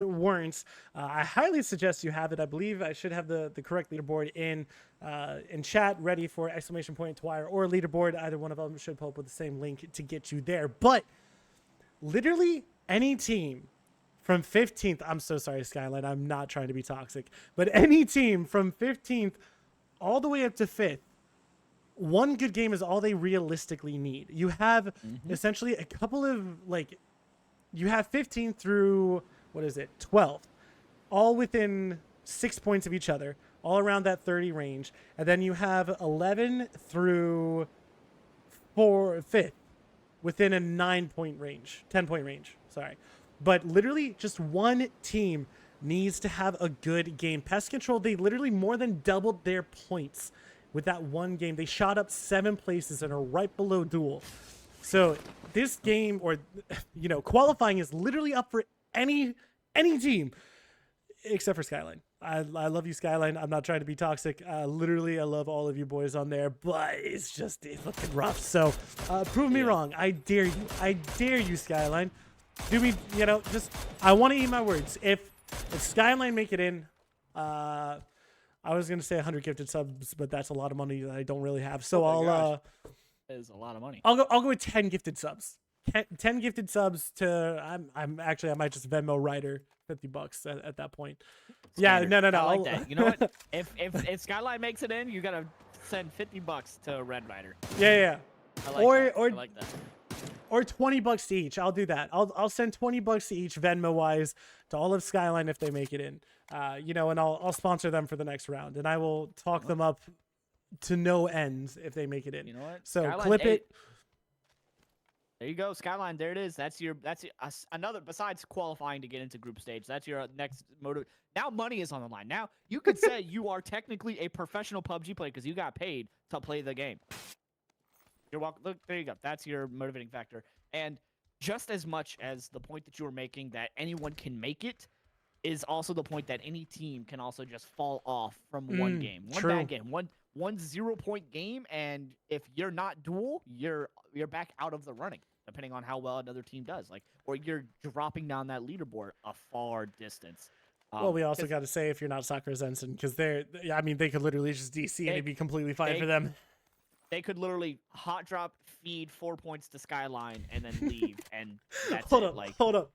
weren't, I highly suggest you have it. I believe I should have the correct leaderboard in chat, ready for exclamation point Twire or leaderboard. Either one of them should pull up with the same link to get you there. But literally any team from 15th, I'm so sorry, Skyline, I'm not trying to be toxic, but any team from 15th all the way up to 5th, one good game is all they realistically need. You have essentially a couple of, like, you have 15 through, what is it, 12, all within 6 points of each other, all around that 30 range. And then you have 11 through 5th within a 9-point range, 10-point range, sorry. But literally just one team needs to have a good game. Pest Control, they literally more than doubled their points with that one game. They shot up 7 places and are right below Duel. So this game, or qualifying is literally up for any team except for Skyline. I love you, Skyline. I'm not trying to be toxic. Literally, I love all of you boys on there, but it's looking rough. So prove me wrong. I dare you. I dare you, Skyline. Do me, I want to eat my words. If Skyline make it in, I was gonna say 100 gifted subs, but that's a lot of money that I don't really have. So that is a lot of money. I'll go with 10 gifted subs. 10 gifted subs to I might just Venmo Ryder $50 at that point. Standard. Yeah, no. I like that. You know what? If Skyline makes it in, you gotta send $50 to Red Rider. Yeah. I like that. Or $20 each. I'll do that. I'll send $20 each Venmo wise to all of Skyline if they make it in. And I'll sponsor them for the next round, and I will talk them up to no end if they make it in. You know what? So Skyline, clip it. There you go, Skyline. There it is. That's another, besides qualifying to get into group stage. That's your next motive. Now money is on the line. Now you could say you are technically a professional PUBG player because you got paid to play the game. You're welcome. Look, there you go. That's your motivating factor. And just as much as the point that you were making that anyone can make it, is also the point that any team can also just fall off from one game, one bad game, one 0-point game, and if you're not Duel, you're back out of the running, depending on how well another team does. Or you're dropping down that leaderboard a far distance. Well, we also got to say if you're not Soccer Zenson, because they could literally just DC and it'd be completely fine for them. They could literally hot drop, feed 4 points to Skyline, and then leave, and that's Hold up.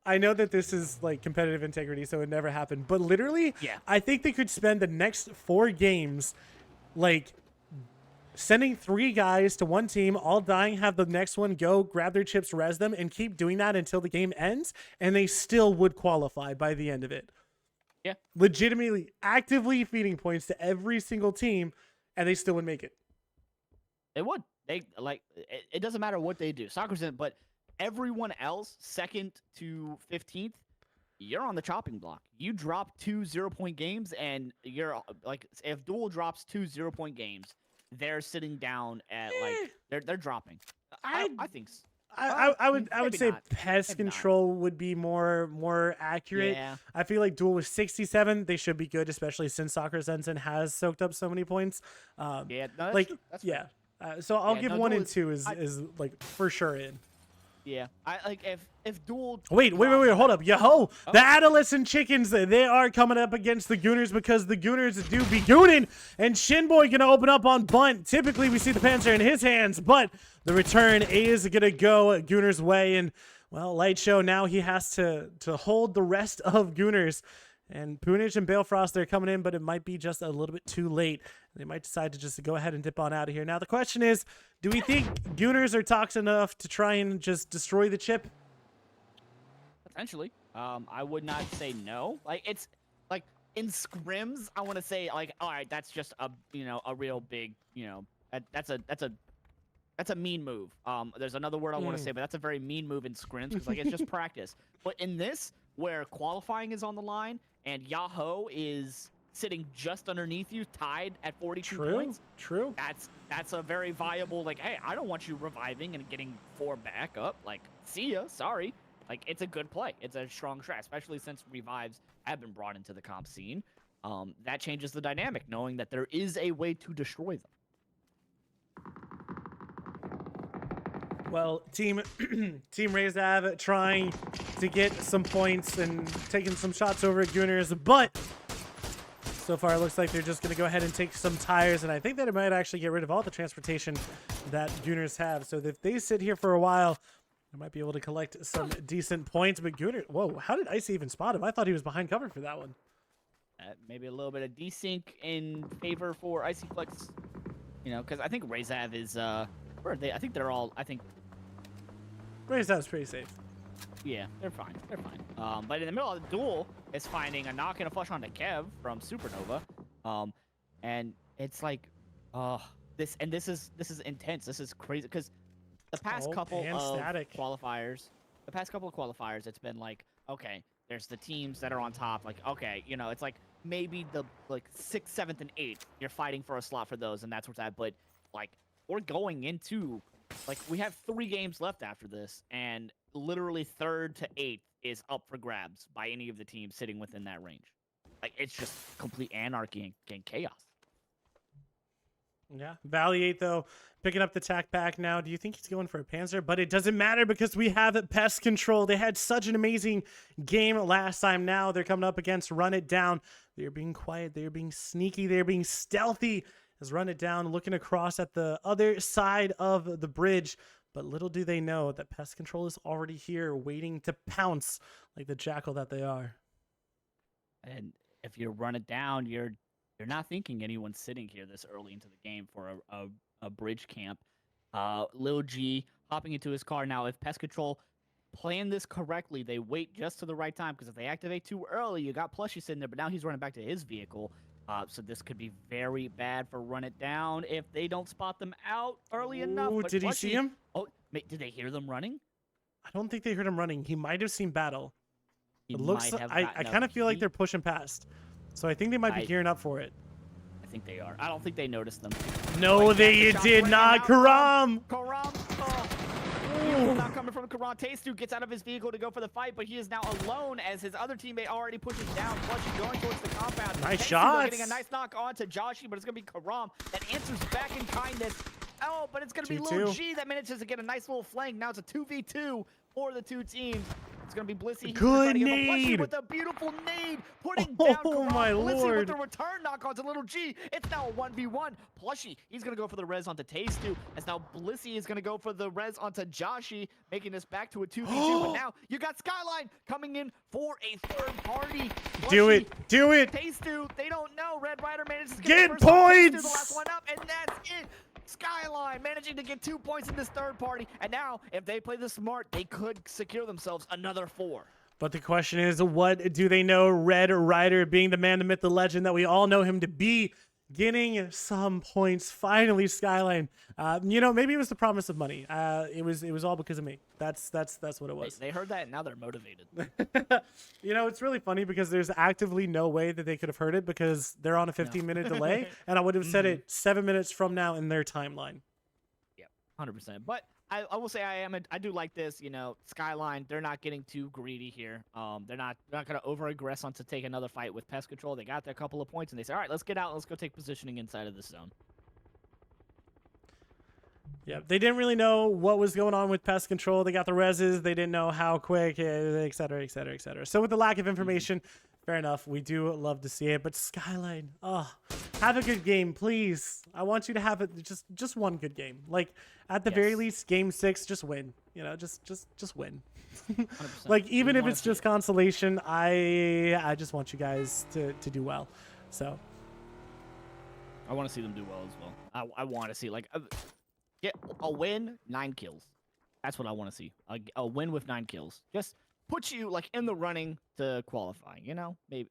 I know that this is like competitive integrity, so it never happened. But literally, I think they could spend the next 4 games, like, sending 3 guys to one team, all dying, have the next one go, grab their chips, res them, and keep doing that until the game ends, and they still would qualify by the end of it. Yeah. Legitimately, actively feeding points to every single team, and they still would make it. They would. It doesn't matter what they do. Soccer's in, but everyone else, 2nd to 15th, you're on the chopping block. You drop 2 0-point games, and you're if Duel drops 2 0-point games, they're sitting down at they're dropping. I think. I would say Pest Control would be more accurate. Yeah. I feel like Duel was 67. They should be good, especially since Soccer Zenson has soaked up so many points. That's true. Fair. So I'll give 1 and 2 is like for sure in. Yeah, if Duel. Wait, hold up, yo, the adolescent chickens, they are coming up against the Gooners because the Gooners do be gooning, and Shinboy gonna open up on bunt. Typically, we see the Panzer in his hands, but the return is gonna go Gooners' way, and well, Light Show now he has to hold the rest of Gooners. And Poonage and Balefrost, they're coming in, but it might be just a little bit too late. They might decide to just go ahead and dip on out of here. Now, the question is, do we think Gooners are toxic enough to try and just destroy the chip? Potentially. I would not say no. It's in scrims, I want to say all right, that's just a real big, that's a mean move. There's another word I want to say, but that's a very mean move in scrims because it's just practice. But in this, where qualifying is on the line and Yahoo is sitting just underneath you, tied at 42 points. True. That's a very viable, hey, I don't want you reviving and getting 4 back up. See ya, sorry. It's a good play. It's a strong strat, especially since revives have been brought into the comp scene. That changes the dynamic, knowing that there is a way to destroy them. Well, Team Rezav trying to get some points and taking some shots over at Gunners, but so far it looks like they're just going to go ahead and take some tires, and I think that it might actually get rid of all the transportation that Gunners have. So if they sit here for a while, they might be able to collect some decent points. But Gunner, whoa, how did Icy even spot him? I thought he was behind cover for that one. Maybe a little bit of desync in favor for Icy Flex, you know, because I think Rezav is where are they? I think they're all. I think Rezav's pretty safe. yeah, they're fine. They're fine. But in the middle of the duel is finding a knock and a flush onto Kev from Supernova, and it's like, this is intense. This is crazy because the past couple of qualifiers, it's been like, okay, there's the teams that are on top, like, okay, you know, it's like maybe the like 6th, 7th, and 8th, you're fighting for a slot for those, and that's what's at. But like, we're going into, like, we have 3 games left after this, and literally 3rd to 8th is up for grabs by any of the teams sitting within that range. Like, it's just complete anarchy and chaos. Yeah, Valley 8 though, picking up the tack pack now. Do you think he's going for a Panzer? But it doesn't matter because we have Pest Control. They had such an amazing game last time. Now they're coming up against Run It Down. They're being quiet. They're being sneaky. They're being stealthy. As Run It Down looking across at the other side of the bridge. But little do they know that Pest Control is already here waiting to pounce like the jackal that they are. And if you Run It Down, you're not thinking anyone's sitting here this early into the game for a bridge camp. Lil G hopping into his car. Now, if Pest Control plan this correctly, they wait just to the right time, because if they activate too early, you got Plushy sitting there, but now he's running back to his vehicle. So this could be very bad for Run It Down if they don't spot them out early enough. But did Plushy, he see him? Oh, did they hear them running? I don't think they heard him running. He might have seen battle. He It looks might like, have I kind of feel like they're pushing past. So I think they might be gearing up for it. I think they are. I don't think they noticed them. No, they did not. Karam! Karam! Beautiful now coming from Karan. Tastu gets out of his vehicle to go for the fight, but he is now alone as his other teammate already pushes down. Plushy going towards the compound. Nice Tastu shots. getting a nice knock onto Joshi, but it's going to be Karam that answers back in kindness. Oh, but it's going to be Lil G that manages to get a nice little flank. Now it's a 2v2 for the two teams. It's going to be Blissy. Good nade. With a beautiful nade, putting down Karam. My Blissy lord. with the return knock onto Little G. It's now a 1v1. Plushy, he's going to go for the res onto Tastu, as now Blissy is going to go for the res onto Joshi, making this back to a 2v2. But now you got Skyline coming in for a third party. Plushy, Do it. Do it. Tastu, they don't know. Red Rider manages to get the points. The last one up, and that's it. Skyline managing to get 2 points in this third party, and now if they play this smart, they could secure themselves another 4. But the question is, what do they know? Red Rider being the man, the myth, the legend that we all know him to be, getting some points. Finally, Skyline. You know, maybe it was the promise of money. It was all because of me. That's what it was. They heard that, and now they're motivated. You know, it's really funny because there's actively no way that they could have heard it because they're on a 15-minute delay, and I would have said it 7 minutes from now in their timeline. Yeah, 100%. But I will say I do like this. You know, Skyline, they're not getting too greedy here. They're not gonna over aggress on to take another fight with Pest Control. They got their couple of points, and they say, all right, let's get out. Let's go take positioning inside of this zone. Yeah, they didn't really know what was going on with Pest Control. They got the reses. They didn't know how quick, et cetera, et cetera, et cetera. So with the lack of information, fair enough. We do love to see it. But Skyline, have a good game, please. I want you to have it just one good game. Like at the very least, game 6, just win. You know, just win. Like even if it's just consolation, I just want you guys to do well. So I want to see them do well as well. I want to see get a win, 9 kills. That's what I want to see. A win with 9 kills. Just put you in the running to qualify. You know, maybe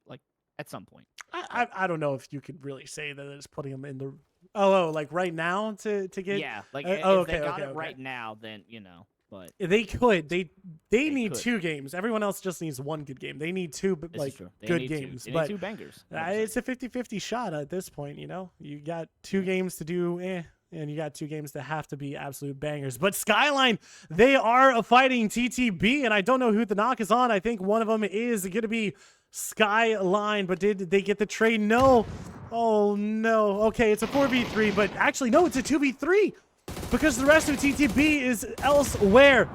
at some point. I don't know if you could really say that it's putting them in the like right now to get if okay, they got it right now, then you know. But they could. They need 2 games. Everyone else just needs 1 good game. They need 2 good games. They but need 2 bangers. It's a 50-50 shot at this point. You know, you got 2 games to do and you got 2 games that have to be absolute bangers. But Skyline, they are fighting TTB, and I don't know who the knock is on. I think one of them is going to be Skyline, but did they get the trade? No. Oh, no. Okay, it's a 4v3, but actually, no, it's a 2v3. because the rest of TTB is elsewhere.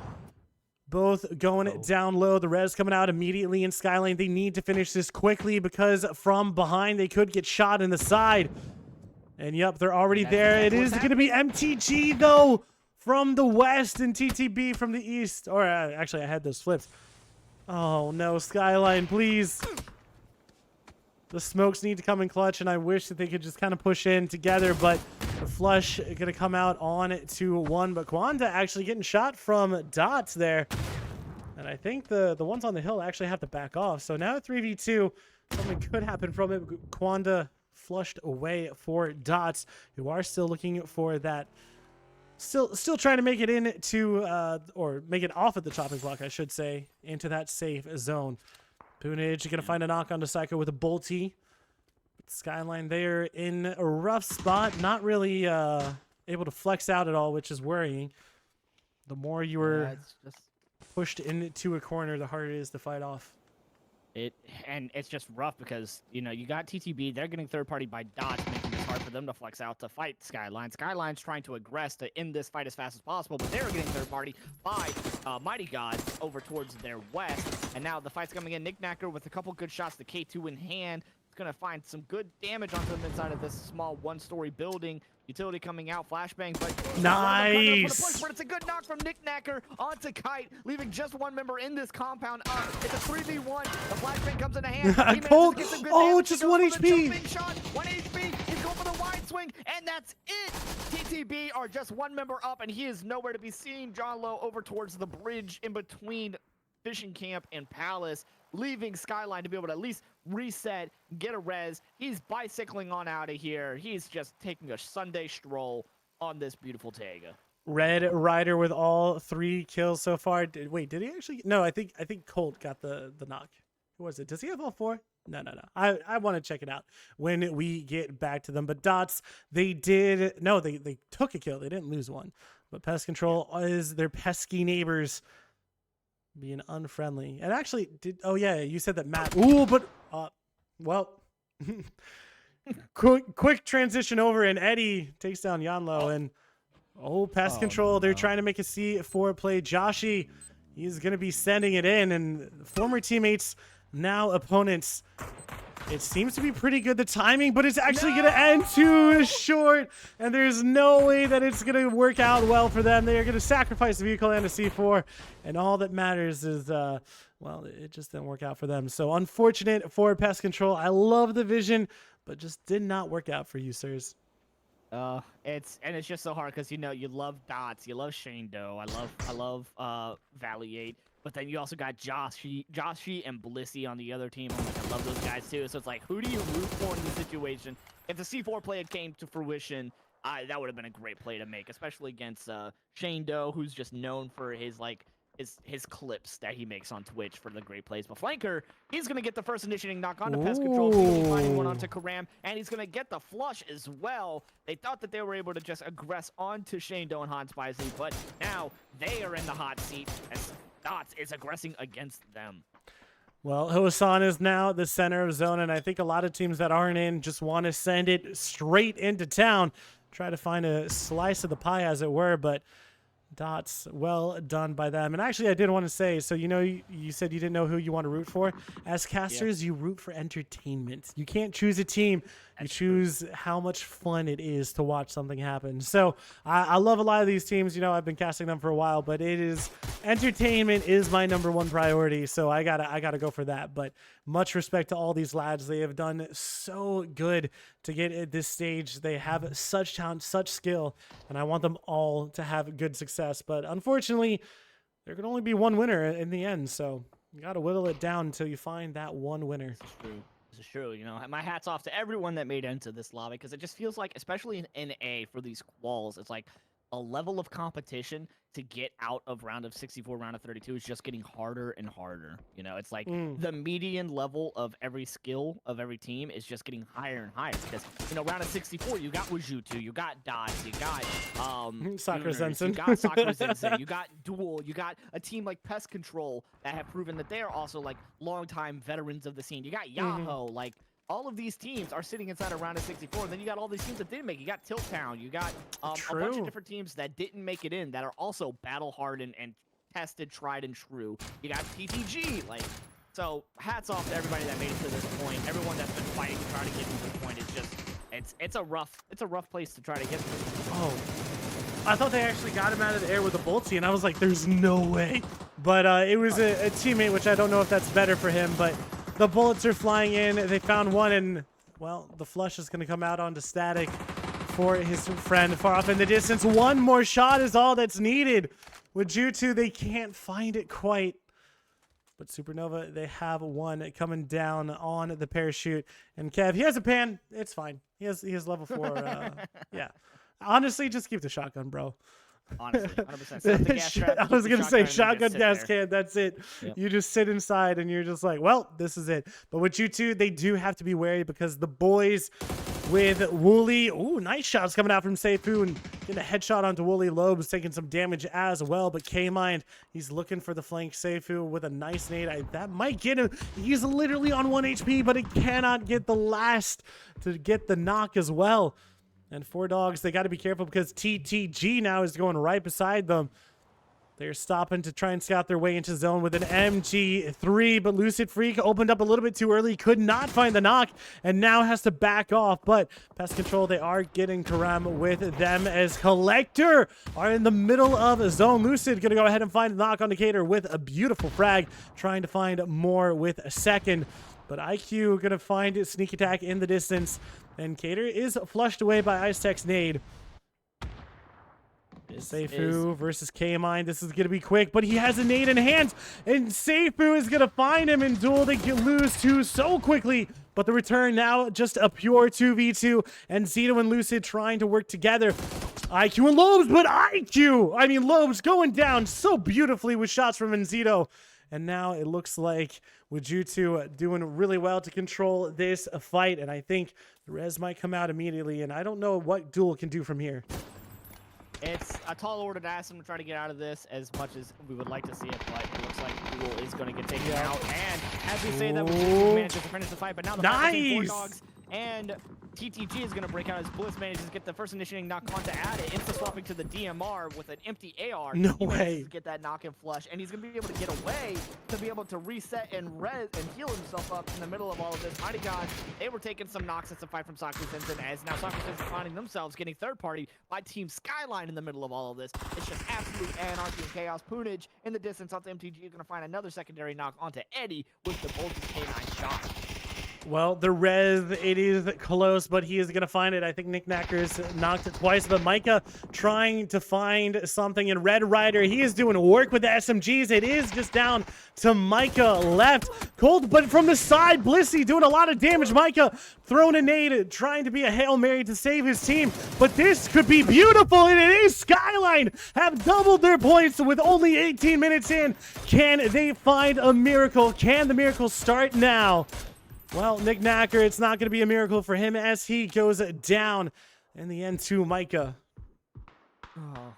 Both going down low. The res coming out immediately in Skyline. They need to finish this quickly because from behind they could get shot in the side. And yep, they're already there. It is going to be MTG though from the west and TTB from the east. Or actually, I had those flips. Oh no, Skyline, please. The smokes need to come in clutch, and I wish that they could just kind of push in together, but the flush is going to come out on 2-1. But Quanda actually getting shot from Dots there. And I think the ones on the hill actually have to back off. So now 3v2, something could happen from it. Quanda flushed away for Dots, who are still looking for that. Still trying to make it into, or make it off at the chopping block, I should say, into that safe zone. Poonage going to find a knock onto Psycho with a bolty. Skyline there in a rough spot. Not really able to flex out at all, which is worrying. The more you were pushed into a corner, the harder it is to fight off. And it's just rough because, you know, you got TTB. They're getting third party by Dots, making it hard for them to flex out to fight Skyline. Skyline's trying to aggress to end this fight as fast as possible, but they're getting third party by Mighty Gods over towards their west. And now the fight's coming in. Knickknacker with a couple good shots, the K2 in hand. It's going to find some good damage onto them inside of this small one-story building. Utility coming out, flashbang, but nice. But it's a good knock from Knickknacker onto Kite, leaving just one member in this compound up. It's a 3v1. The flashbang comes into hand. Cold. Oh, just 1 HP. Shot. 1 HP. He's going for the wide swing, and that's it. TTB are just one member up, and he is nowhere to be seen. John Lowe over towards the bridge in between Fishing Camp and Palace, leaving Skyline to be able to at least reset, get a res. He's bicycling on out of here. He's just taking a Sunday stroll on this beautiful Taiga. Red Rider with all 3 kills so far. Wait, did he actually? No, I think Colt got the knock. Who was it? Does he have all 4? No. I want to check it out when we get back to them. But Dots, they took a kill. They didn't lose one. But Pest Control is their pesky neighbors being unfriendly. And actually, oh yeah, you said that Matt. Ooh, but well, quick transition over, and Eddie takes down Yanlo, and Pest Control. They're trying to make a C4 play. Joshi, he's gonna be sending it in, and former teammates, now opponents. It seems to be pretty good, the timing, but it's actually going to end too short, and there's no way that it's going to work out well for them. They are going to sacrifice the vehicle and a C4, and all that matters is, well, it just didn't work out for them. So unfortunate for Pest Control. I love the vision, but just did not work out for you, sirs. It's just so hard because, you know, you love Dots, you love Shane Doe, I love Valiate. But then you also got Joshi and Blissey on the other team. I love those guys too. So it's like, who do you root for in this situation? If the C4 play had came to fruition, that would have been a great play to make, especially against Shane Doe, who's just known for his his clips that he makes on Twitch for the great plays. But Flanker, he's going to get the first initiating knock onto Pest Control, finding one onto Karam, and he's going to get the flush as well. They thought that they were able to just aggress onto Shane Doe and Hans Spicy, but now they are in the hot seat as Dots is aggressing against them. Well, Hosan is now the center of zone, and I think a lot of teams that aren't in just want to send it straight into town, try to find a slice of the pie, as it were, but Dots, well done by them. And actually, I did want to say, so you know, you said you didn't know who you want to root for. As casters, you root for entertainment. You can't choose a team. You choose how much fun it is to watch something happen. So I love a lot of these teams. You know, I've been casting them for a while, but entertainment is my #1 priority. So I gotta go for that. But much respect to all these lads. They have done so good to get at this stage. They have such talent, such skill, and I want them all to have good success. But unfortunately, there can only be one winner in the end. So you gotta whittle it down until you find that one winner. This is true. This is true. You know, my hat's off to everyone that made it into this lobby, because it just feels like, especially in NA for these quals, it's like a level of competition to get out of round of 64, round of 32 is just getting harder and harder. You know, it's like the median level of every skill of every team is just getting higher and higher, because, you know, round of 64, you got Wajutu, you got Dots, you got Sakura Gooners, Zensen. you got Sakura Zensen, you got Duel, you got a team like Pest Control that have proven that they are also like longtime veterans of the scene. You got Yahoo, like all of these teams are sitting inside a round of 64. And then you got all these teams that didn't make it. You got Tilt Town. You got a bunch True. of different teams that didn't make it in that are also battle hardened and tested, tried and true. You got TTG. Like, so hats off to everybody that made it to this point. Everyone that's been fighting to try to get to this point is just it's a rough place to try to get to. Oh, I thought they actually got him out of the air with a bolty, and I was like, there's no way. But it was a teammate, which I don't know if that's better for him, but the bullets are flying in. They found one, and, well, the flush is going to come out onto Static for his friend far off in the distance. One more shot is all that's needed. With Jutsu, they can't find it quite. But Supernova, they have one coming down on the parachute. And Kev, he has a pan. It's fine. He has level 4. Yeah. Honestly, just keep the shotgun, bro. Honestly, 100%. Set up the gas trap, I was keep the gonna say and shotgun just sit gas there. can. That's it. Yep. You just sit inside and you're just like, well, this is it. But with you two, they do have to be wary because the boys with Wooly, ooh, nice shots coming out from Seifu and getting a headshot onto Wooly. Lobes taking some damage as well. But K-Mind, he's looking for the flank. Seifu with a nice nade. That might get him. He's literally on 1 HP, but it cannot get the last to get the knock as well. And 4Dogs, they got to be careful because TTG now is going right beside them. They're stopping to try and scout their way into zone with an MG3, but Lucid Freak opened up a little bit too early, could not find the knock, and now has to back off. But Pest Control, they are getting Karam with them as Collector are in the middle of zone. Lucid going to go ahead and find the knock on Decatur with a beautiful frag, trying to find more with a second. But IQ going to find it, sneak attack in the distance. And Cater is flushed away by Ice Tech's nade. Seifu versus K-Mine. This is going to be quick, but he has a nade in hand. And Seifu is going to find him in duel. They can lose 2 so quickly. But the return now just a pure 2v2. And Zito and Lucid trying to work together. IQ and Lobes, but Lobes going down so beautifully with shots from Enzito. And now it looks like Wujutsu doing really well to control this fight. And I think the res might come out immediately. And I don't know what Duel can do from here. It's a tall order to ask him to try to get out of this as much as we would like to see it, but it looks like Duel is going to get taken out. And as we say that, Wujutsu manages to finish the fight, but now the fight between 4Dogs and TTG is going to break out as Blitz manages to get the first initiating knock on to add it, insta-swapping to the DMR with an empty AR. No he way. To get that knock and flush, and he's going to be able to get away to be able to reset and heal himself up in the middle of all of this. Mighty God, they were taking some knocks at some fight from Saku Sensen, as now Saku Sensen finding themselves getting third party by Team Skyline in the middle of all of this. It's just absolute anarchy and chaos. Poonage in the distance onto MTG is going to find another secondary knock onto Eddie with the bolted K9 shot. Well, the res, it is close, but he is going to find it. I think Nick Knackers knocked it twice, but Micah trying to find something in Red Rider. He is doing work with the SMGs. It is just down to Micah left. Cold, but from the side, Blissey doing a lot of damage. Micah throwing a nade, trying to be a Hail Mary to save his team. But this could be beautiful, and it is. Skyline have doubled their points with only 18 minutes in. Can they find a miracle? Can the miracle start now? Well, Nick Knacker, it's not going to be a miracle for him as he goes down in the end to Micah. Oh,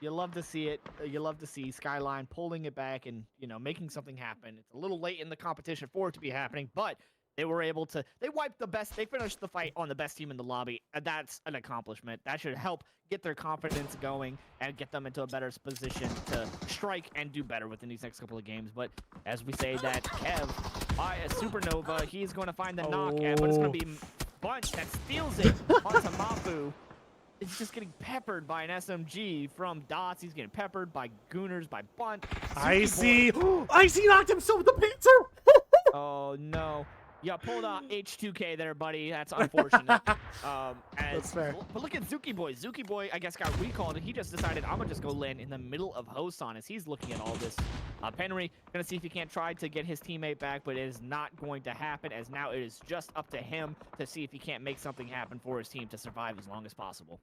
you love to see it. You love to see Skyline pulling it back and, making something happen. It's a little late in the competition for it to be happening, but they were able to, they finished the fight on the best team in the lobby. And that's an accomplishment. That should help get their confidence going and get them into a better position to strike and do better within these next couple of games. But as we say that Kev, by a Supernova, he's going to find the knock, but it's going to be Bunch that steals it onto Mafu. He's just getting peppered by an SMG from Dots. He's getting peppered by Gooners, by Bunt. Icy knocked him so with the pincer. Oh no. Yeah, pulled out H2K there, buddy. That's unfortunate. That's fair. But look at Zuki Boy. Zuki Boy, I guess, got recalled, and he just decided, I'm going to just go land in the middle of Hosan as he's looking at all this. Penry going to see if he can't try to get his teammate back, but it is not going to happen, as now it is just up to him to see if he can't make something happen for his team to survive as long as possible.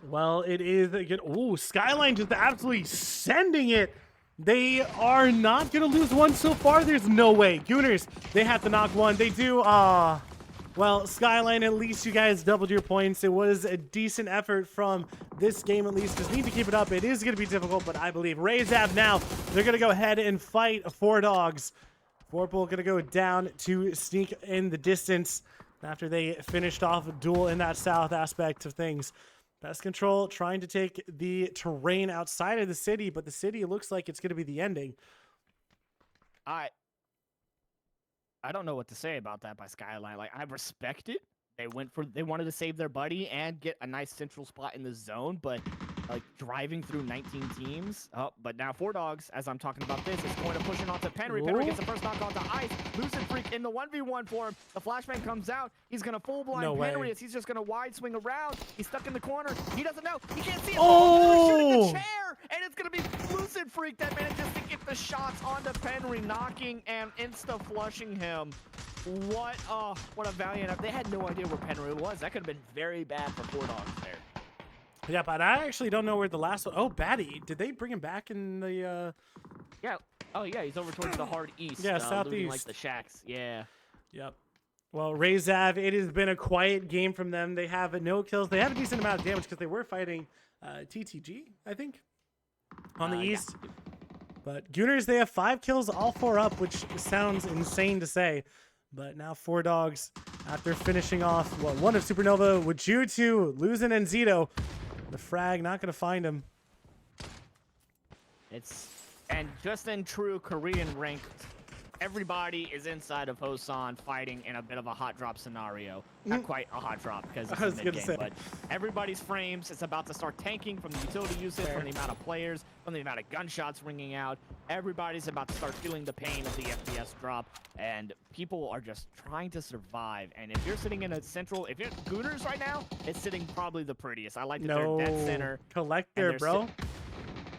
Well, it is good. Ooh, Skyline just absolutely sending it. They are not going to lose one so far. There's no way. Gooners, they have to knock one. They do. Well, Skyline, at least you guys doubled your points. It was a decent effort from this game, at least. Just need to keep it up. It is going to be difficult, but I believe Razab now, they're going to go ahead and fight 4Dogs. Vorpal gonna go down to sneak in the distance after they finished off a duel in that south aspect of things. Pest Control trying to take the terrain outside of the city, but the city looks like it's gonna be the ending. I don't know what to say about that by Skyline. Like, I respect it. They wanted to save their buddy and get a nice central spot in the zone, but like driving through 19 teams. Oh, but now Four Dogs, as I'm talking about this, is going to push it onto Penry. Penry gets the first knock onto Ice. Lucid Freak in the 1v1 for him. The flashbang comes out. He's going to full blind Penry as he's just going to wide swing around. He's stuck in the corner. He doesn't know. He can't see it. Oh! Shooting the chair, and it's going to be Lucid Freak that manages to get the shots onto Penry, knocking and insta-flushing him. What a valiant. They had no idea where Penry was. That could have been very bad for Four Dogs there. Yeah, but I actually don't know where the last one. Oh, Batty. Did they bring him back in the? Yeah. Oh, yeah. He's over towards the hard east. Yeah, looting, southeast. like the shacks. Yeah. Yep. Well, Razav, it has been a quiet game from them. They have no kills. They have a decent amount of damage because they were fighting TTG, I think, on the east. Yeah. But Gooners, they have 5 kills, all 4 up, which sounds insane to say. But now Four Dogs, after finishing off one of Supernova with Ju2, losing and Zito. The frag not gonna find him. And just in true Korean ranked, everybody is inside of Hosan fighting in a bit of a hot drop scenario. Not quite a hot drop because it's a mid-game, but everybody's frames is about to start tanking from the utility usage, from the amount of players, from the amount of gunshots ringing out. Everybody's about to start feeling the pain of the FPS drop, and people are just trying to survive. And if you're sitting in a central, if you're Gooners right now, it's sitting probably the prettiest. I like that they're dead center. Collector, bro.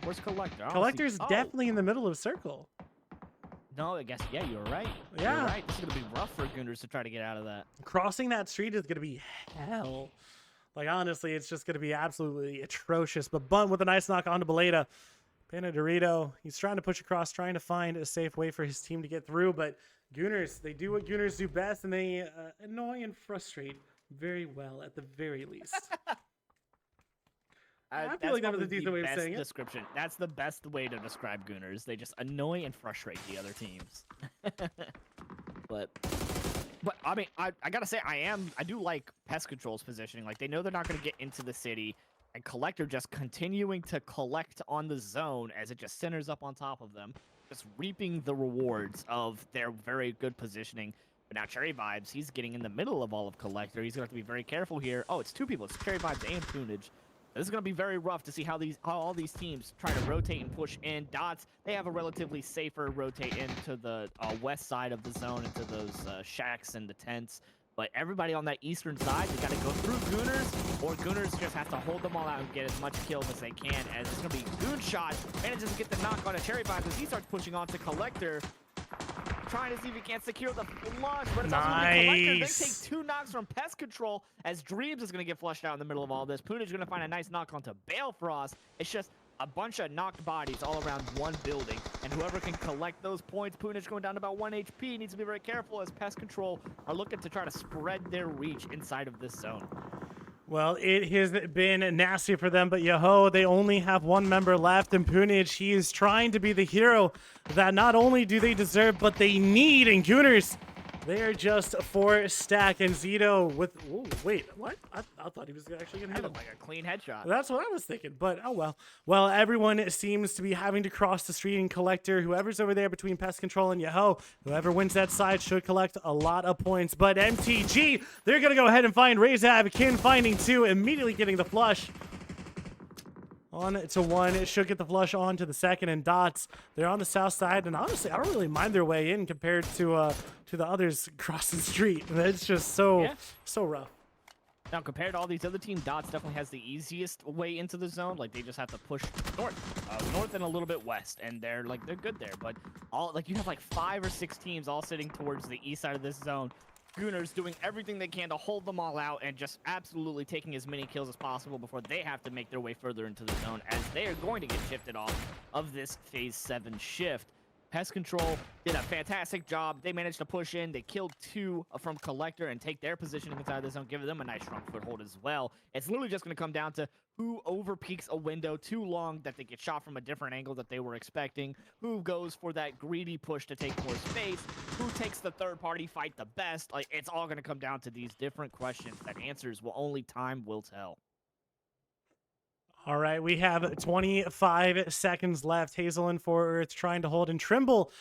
Where's Collector? Collector's definitely in the middle of circle. No, I guess, yeah, you're right. Yeah. You're right. This is going to be rough for Gooners to try to get out of that. Crossing that street is going to be hell. Like, honestly, it's just going to be absolutely atrocious. But Bunt with a nice knock onto Beleda. Panadorito, he's trying to push across, trying to find a safe way for his team to get through. But Gooners, they do what Gooners do best, and they annoy and frustrate very well at the very least. I feel like that was a decent way of saying it. That's the best way to describe Gooners. They just annoy and frustrate the other teams. but I mean, I gotta say, I do like Pest Control's positioning. Like, they know they're not gonna get into the city, and Collector just continuing to collect on the zone as it just centers up on top of them, just reaping the rewards of their very good positioning. But now Cherry Vibes, he's getting in the middle of all of Collector. He's gonna have to be very careful here. Oh, it's 2 people. It's Cherry Vibes and Poonage. This is going to be very rough to see how all these teams try to rotate and push in. Dots, they have a relatively safer rotate into the west side of the zone, into those shacks and the tents. But everybody on that eastern side, they got to go through Gooners, or Gooners just have to hold them all out and get as much kills as they can. As it's going to be Goon Shot, manages to get the knock on a Cherry Vibes as he starts pushing on to Collector. Trying to see if he can't secure the flush, but it's also Collector. They take 2 knocks from Pest Control as Dreams is going to get flushed out in the middle of all this. Poonage is going to find a nice knock onto Balefrost. It's just a bunch of knocked bodies all around one building, and whoever can collect those points, Poonage going down to about 1 HP, needs to be very careful as Pest Control are looking to try to spread their reach inside of this zone. Well, it has been nasty for them, but Yahoo, they only have 1 member left, and Poonage, he is trying to be the hero that not only do they deserve, but they need. And Gooners, they are just 4 stack, and Zito with, ooh, wait, what? I thought he was actually going to hit him. Like a clean headshot. That's what I was thinking, but oh well. Well, everyone seems to be having to cross the street and Collector. Whoever's over there between Pest Control and Yahoo, whoever wins that side should collect a lot of points. But MTG, they're going to go ahead and find Razav. Kin finding 2, immediately getting the flush. On to 1, it should get the flush on to the second, and Dots, they're on the south side, and honestly, I don't really mind their way in compared to the others across the street. It's just so rough. Now, compared to all these other teams, Dots definitely has the easiest way into the zone. Like, they just have to push north and a little bit west, and they're good there. But you have like 5 or 6 teams all sitting towards the east side of this zone. Gooners doing everything they can to hold them all out and just absolutely taking as many kills as possible before they have to make their way further into the zone, as they are going to get shifted off of this Phase 7 shift. Pest Control did a fantastic job. They managed to push in. They killed 2 from Collector and take their positioning inside the zone, giving them a nice strong foothold as well. It's literally just going to come down to who overpeaks a window too long that they get shot from a different angle that they were expecting, who goes for that greedy push to take more space, who takes the third-party fight the best. Like, it's all going to come down to these different questions that answers will only time will tell. All right, we have 25 seconds left. Hazel and For Earth trying to hold and Trimble.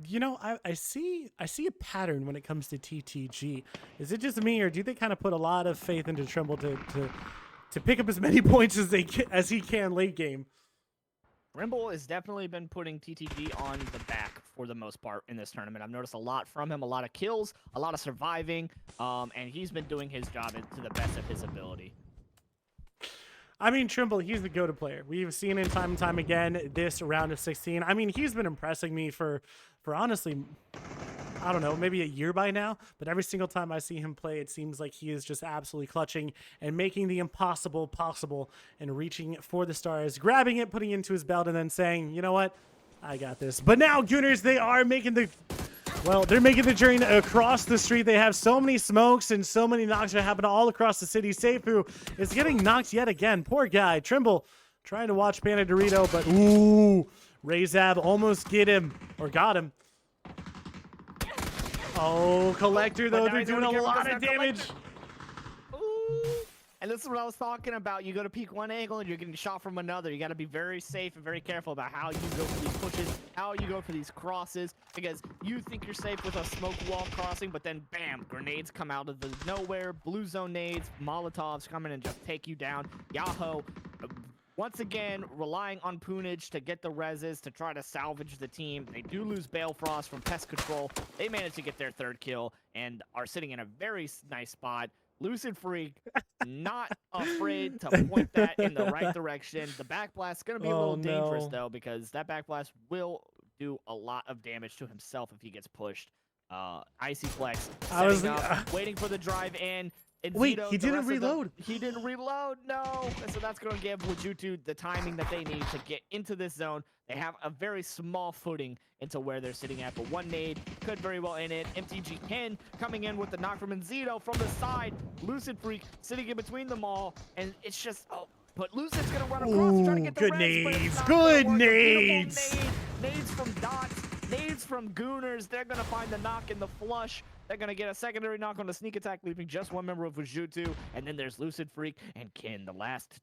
You know, I see a pattern when it comes to TTG. Is it just me, or do they kind of put a lot of faith into Trimble to pick up as many points as he can late game? Trimble has definitely been putting TTG on the back for the most part in this tournament. I've noticed a lot from him, a lot of kills, a lot of surviving, and he's been doing his job to the best of his ability. I mean, Trimble, he's the go-to player. We've seen him time and time again this round of 16. I mean, he's been impressing me for honestly, I don't know, maybe a year by now. But every single time I see him play, it seems like he is just absolutely clutching and making the impossible possible and reaching for the stars, grabbing it, putting it into his belt, and then saying, you know what, I got this. But now, Gooners, they are making the... Well, they're making the journey across the street. They have so many smokes and so many knocks are happening all across the city. Seifu is getting knocked yet again. Poor guy. Trimble trying to watch Panda Dorito, but ooh, Razab almost got him. Oh, Collector, though, they're doing a lot of damage. And this is what I was talking about. You go to peek one angle and you're getting shot from another. You got to be very safe and very careful about how you go for these pushes, how you go for these crosses, because you think you're safe with a smoke wall crossing, but then bam, grenades come out of the nowhere, blue zone nades, Molotovs come in and just take you down. Yahoo, once again, relying on Poonage to get the reses to try to salvage the team. They do lose Balefrost from Pest Control. They manage to get their 3rd kill and are sitting in a very nice spot. Lucid Freak, not afraid to point that in the right direction. The backblast is going to be a little dangerous, though, because that backblast will do a lot of damage to himself if he gets pushed. Icy Flex setting up, waiting for the drive in. Wait, Zito, he didn't reload. He didn't reload, no. And so that's going to give Wajutu the timing that they need to get into this zone. They have a very small footing into where they're sitting at, but one nade could very well end it. MTG Ken coming in with the knock from Zito from the side. Lucid Freak sitting in between them all, and it's just, but Lucid's going to run across and try to get the good nades. Good nades. Nades from Dots, nades from Gooners. They're going to find the knock in the flush. They're going to get a secondary knock on the sneak attack, leaving just one member of Wajutu. And then there's Lucid Freak and Kin, the last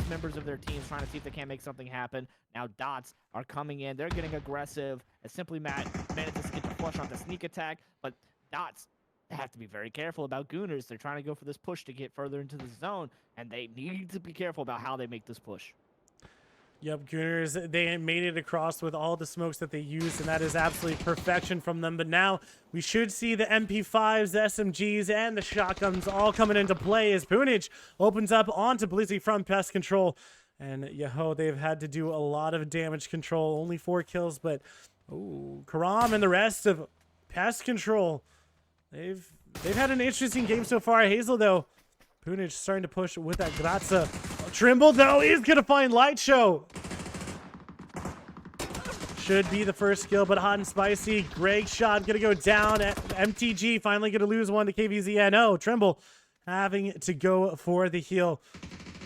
members of their teams trying to see if they can't make something happen. Now Dots are coming in. They're getting aggressive. As Simply Matt manages to get the flush on the sneak attack. But Dots have to be very careful about Gooners. They're trying to go for this push to get further into the zone. And they need to be careful about how they make this push. Yep, Gooners, they made it across with all the smokes that they used, and that is absolutely perfection from them. But now we should see the MP5s, the SMGs, and the shotguns all coming into play as Poonage opens up onto Blizzy from Pest Control. And Yahoo, they've had to do a lot of damage control, only 4 kills, but Karam and the rest of Pest Control, they've had an interesting game so far. Hazel, though, Poonage starting to push with that Grazza. Trimble, though, is going to find Light Show. Should be the first kill, but hot and spicy. Greg shot going to go down. MTG finally going to lose one to KVZ. No, Trimble having to go for the heal.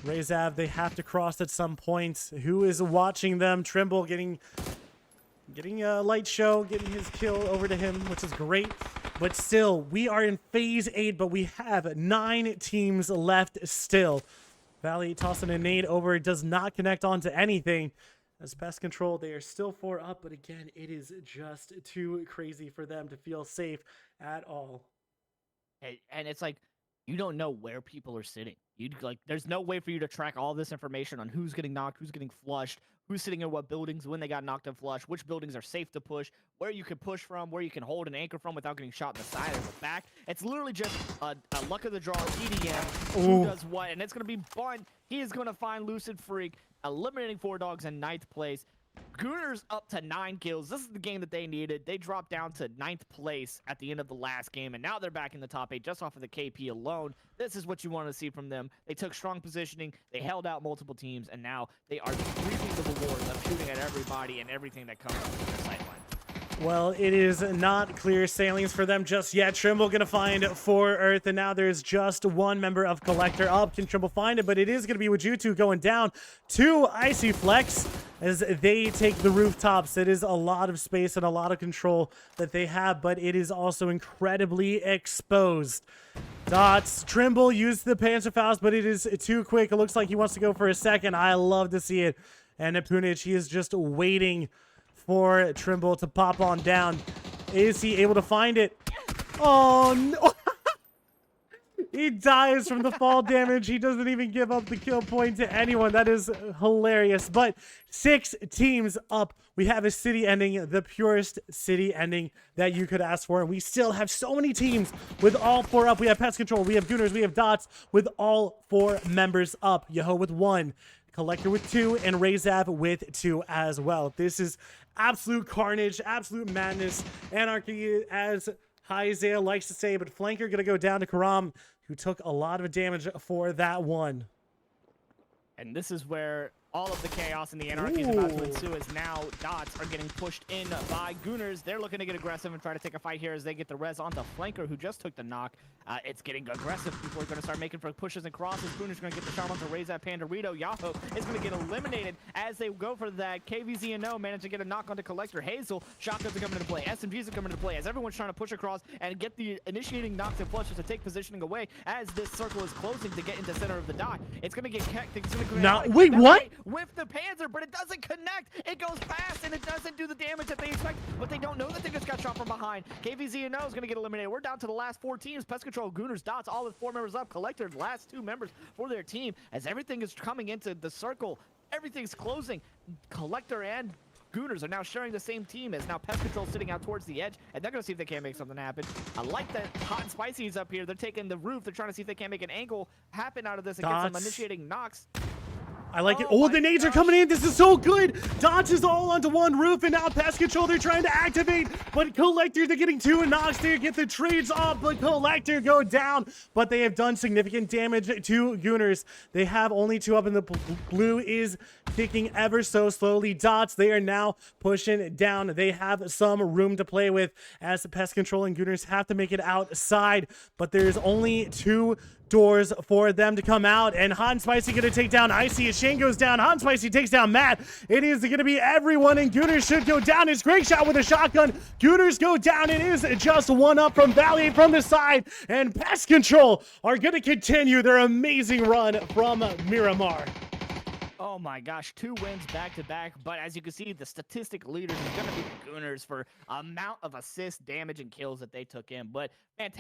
Razav, they have to cross at some point. Who is watching them? Trimble getting a Light Show, getting his kill over to him, which is great. But still, we are in phase 8, but we have 9 teams left still. Valley tossing a nade over, does not connect onto anything. As Pest Control, they are still 4 up, but again, it is just too crazy for them to feel safe at all. And it's like, you don't know where people are sitting. There's no way for you to track all this information on who's getting knocked, who's getting flushed, who's sitting in what buildings, when they got knocked and flushed, which buildings are safe to push, where you can push from, where you can hold an anchor from without getting shot in the side or the back. It's literally just a luck of the draw EDM. Who does what, and it's going to be Bun. He is going to find Lucid Freak, eliminating 4 dogs in 9th place. Gooners up to 9 kills. This is the game that they needed. They dropped down to 9th place at the end of the last game, and now they're back in the top 8 just off of the KP alone. This is what you want to see from them. They took strong positioning. They held out multiple teams, and now they are reaping the rewards of shooting at everybody and everything that comes from their sideline. Well, it is not clear sailings for them just yet. Trimble gonna find 4 Earth, and now there's just one member of Collector up. Can Trimble find it? But it is gonna be Wajutu going down to Icy Flex as they take the rooftops. It is a lot of space and a lot of control that they have, but it is also incredibly exposed. Dots. Trimble used the Panzerfaust, but it is too quick. It looks like he wants to go for a second. I love to see it. And Punich, he is just waiting for Trimble to pop on down. Is he able to find it? Oh, no. He dies from the fall damage. He doesn't even give up the kill point to anyone. That is hilarious. But 6 teams up. We have a city ending, the purest city ending that you could ask for. And we still have so many teams with all 4 up. We have Pest Control, we have Gooners, we have Dots with all 4 members up. Yoho with 1. Collector with 2, and Razav with 2 as well. This is absolute carnage, absolute madness, anarchy, as Isaiah likes to say, but Flanker gonna go down to Karam, who took a lot of damage for that one. And this is where all of the chaos and the anarchy is about to ensue, as now Dots are getting pushed in by Gooners. They're looking to get aggressive and try to take a fight here as they get the res on the Flanker, who just took the knock. It's getting aggressive. People are going to start making for pushes and crosses. Gooners going to get the shot onto Raise that Pandorito. Yahoo is going to get eliminated as they go for that. KVZ and No manage to get a knock onto Collector. Hazel, shotguns are coming into play. SMGs are coming into play as everyone's trying to push across and get the initiating knocks and flushes to take positioning away as this circle is closing to get into center of the die. It's going to get kicked. It's going to Now, wait, what? With the Panzer, but it doesn't connect. It goes fast and it doesn't do the damage that they expect, but they don't know that they just got shot from behind. KVZ and No is going to get eliminated. We're down to the last 4 teams. Pest Control, Gooners, Dots, all with 4 members up. Collector, last 2 members for their team as everything is coming into the circle. Everything's closing. Collector and Gooners are now sharing the same team as now Pest Control sitting out towards the edge, and they're going to see if they can't make something happen. I like that Hot and Spicy is up here. They're taking the roof. They're trying to see if they can't make an angle happen out of this and get some initiating knocks. I like it. Oh, the nades are coming in. This is so good. Dots is all onto one roof, and now Pest Control, they're trying to activate, but Collector, they're getting 2 knocks. They get the trades off, but Collector go down, but they have done significant damage to Gooners. They have only 2 up, and the blue is ticking ever so slowly. Dots, they are now pushing down. They have some room to play with as Pest Control and Gooners have to make it outside, but there's only 2 doors for them to come out, and Hot and Spicy gonna take down Icy as Shane goes down. Hot and Spicy takes down Matt. It is gonna be everyone, and Gooners should go down. It's Great Shot with a shotgun. Gooners go down. It is just 1 up from Valiant from the side, and Pest Control are gonna continue their amazing run from Miramar. Oh my gosh, 2 wins back to back, but as you can see, the statistic leaders is going to be the Gooners for amount of assists, damage, and kills that they took in. But fantastic.